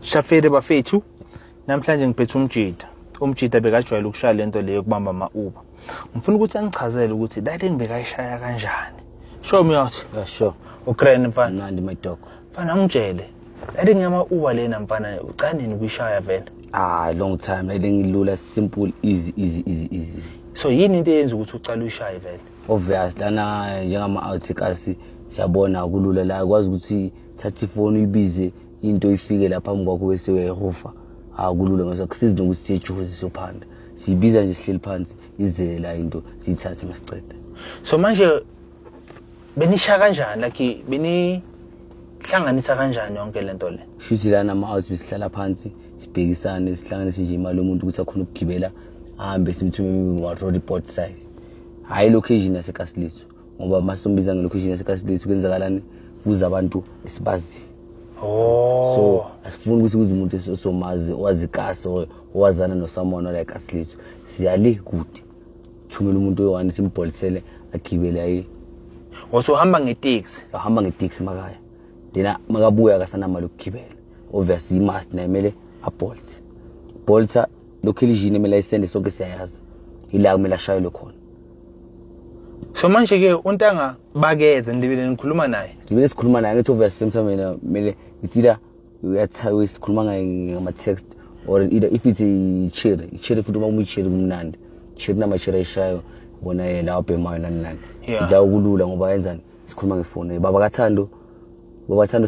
Shafere bafethu namhlanje ngiphethe umjida bekajwayele ukushaya lento leyo kubamba ama-Uber. Ngifuna ukuthi angichazele ukuthi that ngibekayishaya kanjani. Show me out. Yeah, sure. Ugrand mfana. Nandi my dog. Mfana ngitshele. That ngiyama-Uber lena mfana ucanini ukuyishaya vele? Long time. That ngilula simple easy. So yini into eyenza ukuthi ucala uyishaye vele? Obvious lana njengama-outsiders siyabona kulula la kwazi ukuthi thatha ifoni uyibize into ifike lapha phambi kwakho bese uyayihofa. Kulula ngoba kusiza nokuthi siyejuze siyophanda. Siyibiza nje sihleli phansi izele la into siyithathe masicede. So manje benisha kanjani like benihlanganisa kanjani yonke lento le? Shuthi lana ama-outs besihlala phansi sibhekisane sihlanganise nje imali yomuntu ukuthi akhona ukugibela ahambe simthume wa report side. Hayi location yaseKaslithu ngoba masombiza ngelocation yaseKaslithu kwenzakalani kuza abantu esibazi. So asifuni ukuthi kuze umuntu osomazi owazi kaso owazana nosomeone like Kaslithu. Siyale kude. Thumela umuntu oyi-1 simbholisele agibele ayi. Uhamba ngeTaxi? Uhamba ngeTaxi makaya. Dena makabuya akasana mali ukugibela. Obviously must nayimele aBolt. Bolta location emela isende sonke siyayazi. Ila kumele ashayele khona. So manje ke untanga bakeze ndibele nikhuluma naye. Ngibele sikhuluma naye ngithi obviously semsamena mele isida uyathaya sikhuluma ngama text or either if it's i-cherry futhi uma uyi-cherry kumnandi. Cherry nama-cherry ayishayo bona yena obhemayo nani. Ngidawu kulula ngoba yenzani sikhuluma ngefoni. Baba Thando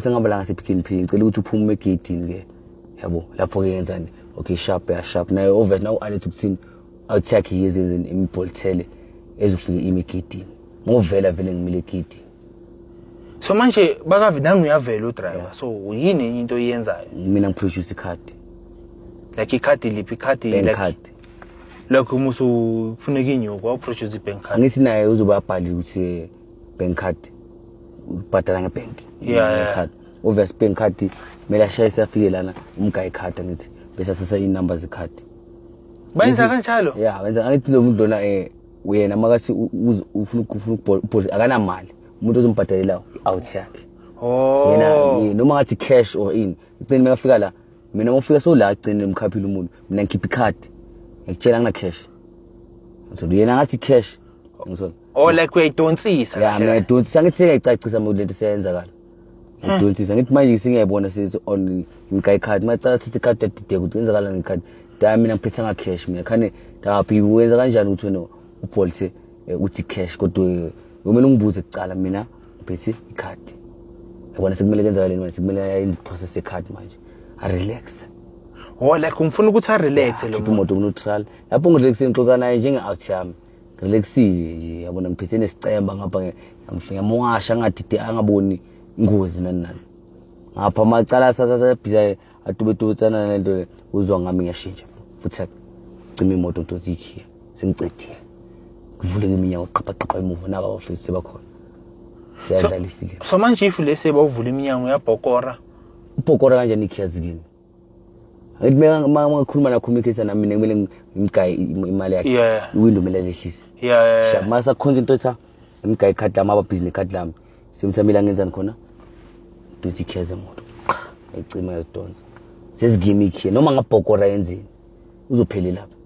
sengihamba la ngase Pick n Pay ngicela ukuthi uphume egedini ke. Yabo lapho ke yenzani. Okay sharp naye obviously now alethi ukuthini awuthakhe yezenzeni imbolthele ezofika imigedini. Ngovela vele ngimile egedini. So manje bakavinanga uyavela udriver. So yini into oyenzayo? Mina ngiproduce icard. Like icard liphi icard like lokho umusu kufuneka inyuko awuproduce ibank card. Ngithi naye uzoba abhali ukuthi bank card ubhadala ngebank. Card. Obviously bank card mela shayisa afike lana umgayi card ngithi bese asasa inumber zecard. Bayenza kanjalo? Wenza angithi lo muntu lona uyena makathi ufuna ukubhola akana mali. Umuntu ozombhadalela out yakhe. Yena noma ngathi cash or in. Icini mekafika la mina ngofika so la icini emkhaphile umuntu mina ngikhipha icard. Ngitshela ngina cash. So yena ngathi cash. Ngizona. Like uyayidonsisa. Mina idonsisa ngithi ngiyacacisa lento seyenzakala. Idonsisa ngithi manje singiyabona sithi on imgayi card mathatha icard yadide ukuthi kwenzakala ngecard. Da mina ngiphethe nga cash mina khane dapi wenza kanjani ukuthi wena ubolthe uthi cash kodwa kumele ungibuze kucala mina ngiphethe icard. Yabona sekumele kwenzakaleni manje sekumele ayenze process ecard manje. Relax. Like umfuna ukuthi relax lo muntu imoto neutral. Lapho ngirelaxe ngixoxa naye njenge-out yami. Relaxile nje yabona ngiphethe nesicemba ngapha ngiyamwasha ngadide angaboni ingozi nani. Ngapha macala sasabhiza atubetubetsana nento uzwa ngami ngiyashintsha futhi cima imoto ntothi ikhiya sengicedile. Kuvule iminyango qhaqha emuva naba bafethu sebakhona. Siyadlala ifilimu. So manje if lese bawuvula iminyango yabhokora. Ubhokora kanjani ikhiyazi kimi? Ngithi mina ngakhuluma na communicate na mina kumele ngimgayi imali yakhe. Window mele lehlise. Masa concentrate ngimgayi card lami aba business card lami. Simthamela ngenzani khona? Ntothi ikhiyazi emoto. Ecima yadonsa. Sezigimmick here noma ngabhokora yenzeni. Uzophelela lapha.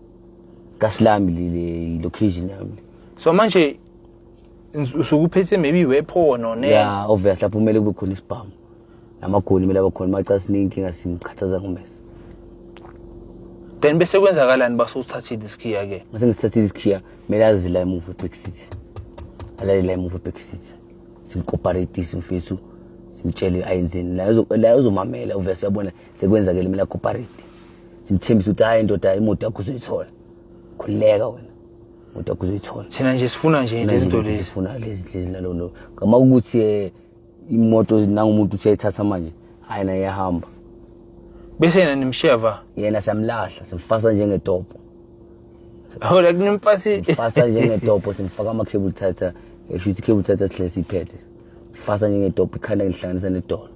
Kaslami le location yami. So manje usukuphethe maybe weapon or ne? Obviously lapho kumele kube khona isibhamu. Namagoli mele abakhona maxa sininkinga simkhathaza ngomesa. Then bese kwenzakalani basuthathile isikhiya ke? Mase ngisithathile isikhiya mele azila emuva eBack City. Alale emuva eBack City. Simcooperate simfethu simtshele ayenzeni la uzomamela obviously yabona sekwenzakele mina cooperate. Simthembisa ukuthi hayi indoda imoto yakho uzoyithola. Khuleka wena. Imoto yakho uzoyithola. Thina nje sifuna nje izinto lezi. Sifuna lezi nalo. Ngama ukuthi imoto nangumuntu usiyithatha manje hayi na iyahamba. Bese yena nimsheva. Yena samlahla simfasa njengetopo. Like nimfasi. Fasa njengetopo simfaka ama cable tither. Eshuthi cable tither sihle siphethe. Fasa njengetopo ikhanda ngihlanganisa nedolo.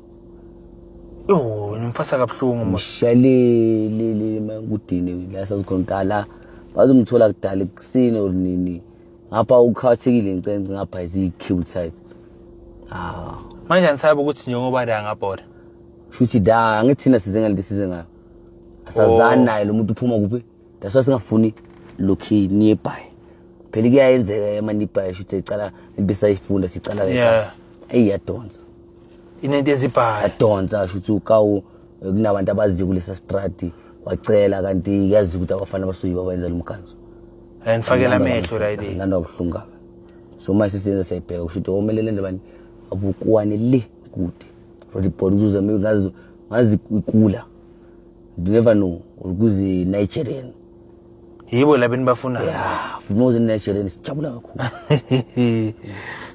Nimfasa kabuhlungu manje. Shalele makudini la sazikhonqala bazomthola kudala ekusini or nini. Ngapha ukhathekile ngicenge ngapha izi cable tither. Manje angisaba ukuthi njengoba la ngabhoda. shuthi da angithina size ngalento size ngayo asazani naye lo muntu uphuma kuphi that's why singafuni lokhi nearby phela kuyayenzeka emanibhayi shuthi ecala ebesayifunda sicala Yeah. ayiyadonsa inento ezibhayi adonsa shuthi ukawu kunabantu abaziyo kulesa strati wacela kanti yazi ukuthi abafana basuyi babenza lumkhanzo andifakela amehlo right nganda ubuhlungu kabi so manje siyenza sayibheka kusho ukuthi omelele ndabani abukuwane le kude report uzuza ngazi ikula you never know ukuze Nigerian yibo labeni bafuna yeah funoze Nigerian sijabula kakhulu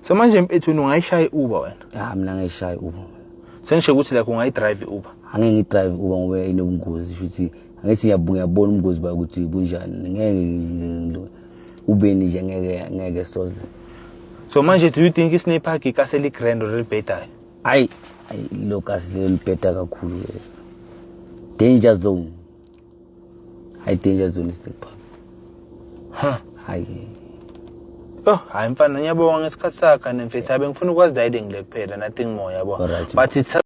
so manje mphethweni ungayishaya Uber wena mina ngayishaya Uber senisho ukuthi la ungayidrive Uber angeke ngidrive Uber ngoba inobungozi shuthi angithi ngiyabona ubungozi ba ukuthi bunjani ngeke ubeni nje ngeke soze so manje do you think isine park ikaseli grand or better ay locus le better kakhulu danger zone danger zone is the park hayi mfana ngiyabonga ngesikhathi sakho nemfethu abe ngifuna ukwazi dayide ngile kuphela nothing more yabo Alright. but it's